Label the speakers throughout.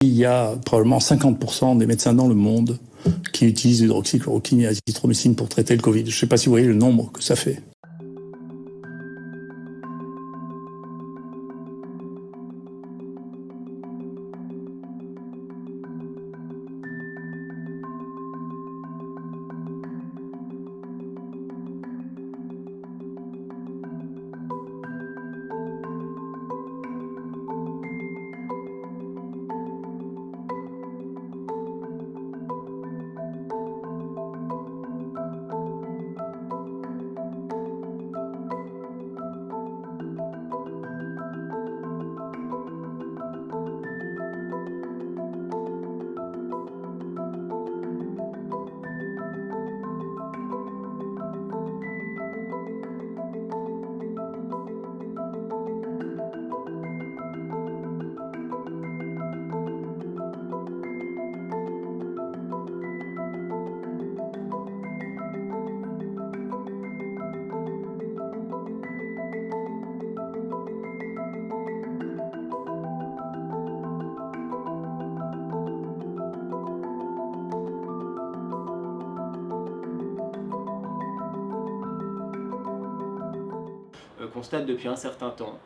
Speaker 1: Il y a probablement 50% des médecins dans le monde qui utilisent l'hydroxychloroquine et l'azithromycine pour traiter le Covid. Je ne sais pas si vous voyez le nombre que ça fait.
Speaker 2: Constate depuis un certain temps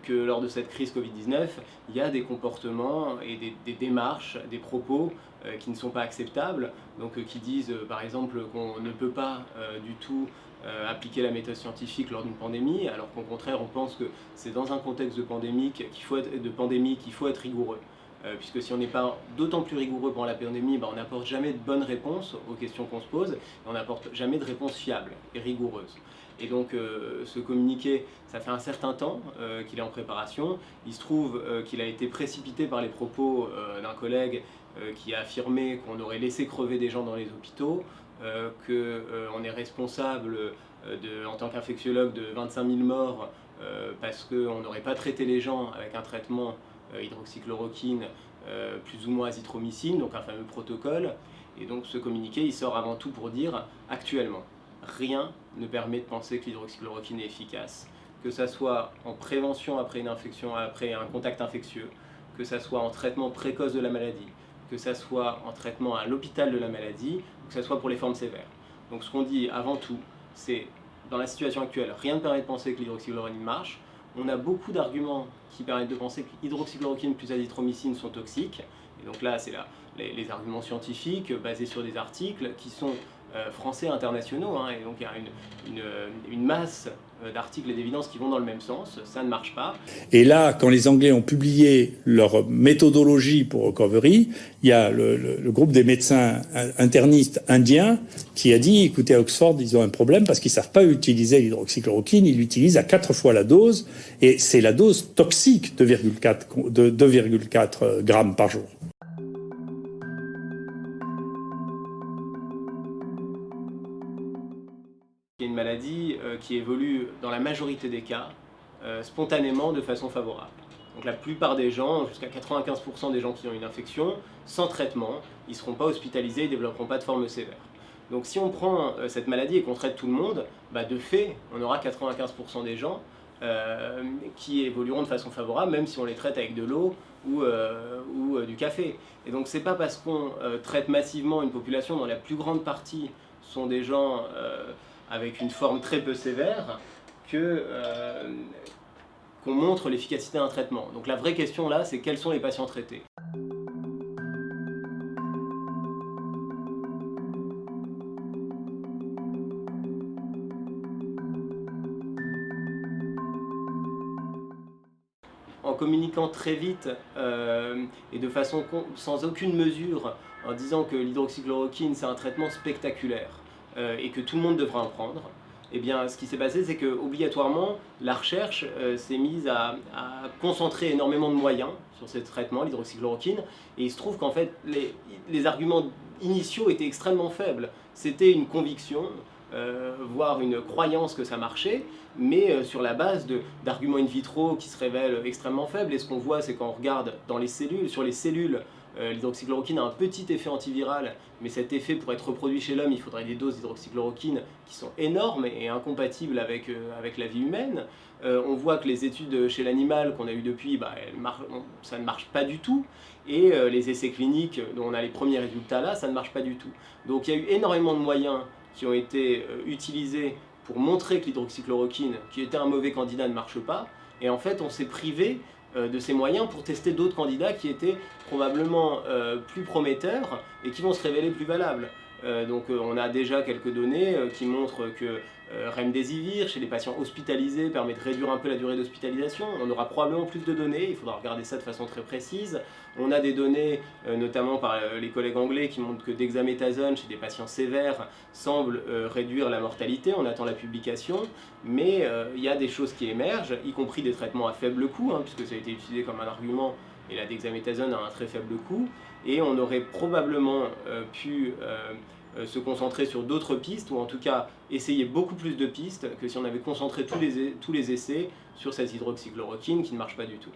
Speaker 2: que lors de cette crise Covid-19, il y a des comportements et des démarches, des propos qui ne sont pas acceptables, donc qui disent par exemple qu'on ne peut pas du tout appliquer la méthode scientifique lors d'une pandémie, alors qu'au contraire on pense que c'est dans un contexte de pandémie qu'il faut être rigoureux. Puisque si on n'est pas d'autant plus rigoureux pendant la pandémie, on n'apporte jamais de bonnes réponses aux questions qu'on se pose, et on n'apporte jamais de réponses fiables et rigoureuses. Et donc ce communiqué, ça fait un certain temps qu'il est en préparation. Il se trouve qu'il a été précipité par les propos d'un collègue qui a affirmé qu'on aurait laissé crever des gens dans les hôpitaux, qu'on est responsable en tant qu'infectiologue de 25 000 morts parce qu'on n'aurait pas traité les gens avec un traitement hydroxychloroquine plus ou moins azithromycine, donc un fameux protocole. Et donc ce communiqué, il sort avant tout pour dire actuellement, rien ne permet de penser que l'hydroxychloroquine est efficace, que ça soit en prévention après une infection, après un contact infectieux, que ça soit en traitement précoce de la maladie, que ça soit en traitement à l'hôpital de la maladie, ou que ça soit pour les formes sévères. Donc ce qu'on dit avant tout, c'est dans la situation actuelle, rien ne permet de penser que l'hydroxychloroquine marche. On a beaucoup d'arguments qui permettent de penser que l'hydroxychloroquine plus azithromycine sont toxiques. Et donc là, c'est les arguments scientifiques basés sur des articles qui sont français et internationaux, et donc il y a une masse d'articles et d'évidences qui vont dans le même sens, ça ne marche pas.
Speaker 1: Et là, quand les Anglais ont publié leur méthodologie pour Recovery, il y a le groupe des médecins internistes indiens qui a dit, écoutez, à Oxford, ils ont un problème parce qu'ils ne savent pas utiliser l'hydroxychloroquine, ils l'utilisent à 4 fois la dose, et c'est la dose toxique de 2,4 grammes par jour.
Speaker 2: C'est une maladie qui évolue dans la majorité des cas spontanément de façon favorable. Donc la plupart des gens, jusqu'à 95% des gens qui ont une infection, sans traitement, ils ne seront pas hospitalisés, ils ne développeront pas de forme sévère. Donc si on prend cette maladie et qu'on traite tout le monde, de fait, on aura 95% des gens qui évolueront de façon favorable, même si on les traite avec de l'eau ou du café. Et donc c'est pas parce qu'on traite massivement une population dont la plus grande partie sont des gens avec une forme très peu sévère, qu'on montre l'efficacité d'un traitement. Donc la vraie question là, c'est quels sont les patients traités. En communiquant très vite et de façon sans aucune mesure, en disant que l'hydroxychloroquine c'est un traitement spectaculaire, et que tout le monde devra en prendre, eh bien, ce qui s'est passé, c'est qu'obligatoirement, la recherche s'est mise à concentrer énormément de moyens sur ce traitement, l'hydroxychloroquine, et il se trouve qu'en fait, les arguments initiaux étaient extrêmement faibles. C'était une conviction, voire une croyance que ça marchait, mais sur la base d'arguments in vitro qui se révèlent extrêmement faibles. Et ce qu'on voit, c'est quand on regarde dans les cellules, sur les cellules L'hydroxychloroquine a un petit effet antiviral, mais cet effet, pour être reproduit chez l'homme, il faudrait des doses d'hydroxychloroquine qui sont énormes et incompatibles avec la vie humaine. On voit que les études chez l'animal qu'on a eues depuis, ça ne marche pas du tout. Et les essais cliniques dont on a les premiers résultats là, ça ne marche pas du tout. Donc il y a eu énormément de moyens qui ont été utilisés pour montrer que l'hydroxychloroquine, qui était un mauvais candidat, ne marche pas. Et en fait, on s'est privé de ces moyens pour tester d'autres candidats qui étaient probablement plus prometteurs et qui vont se révéler plus valables. On a déjà quelques données qui montrent que Remdesivir chez les patients hospitalisés permet de réduire un peu la durée d'hospitalisation. On aura probablement plus de données, il faudra regarder ça de façon très précise. On a des données, notamment par les collègues anglais, qui montrent que dexaméthasone chez des patients sévères semble réduire la mortalité. On attend la publication, mais il y a des choses qui émergent, y compris des traitements à faible coût, puisque ça a été utilisé comme un argument, et la dexaméthasone a un très faible coût, et on aurait probablement pu se concentrer sur d'autres pistes, ou en tout cas essayer beaucoup plus de pistes que si on avait concentré tous les essais sur cette hydroxychloroquine qui ne marche pas du tout.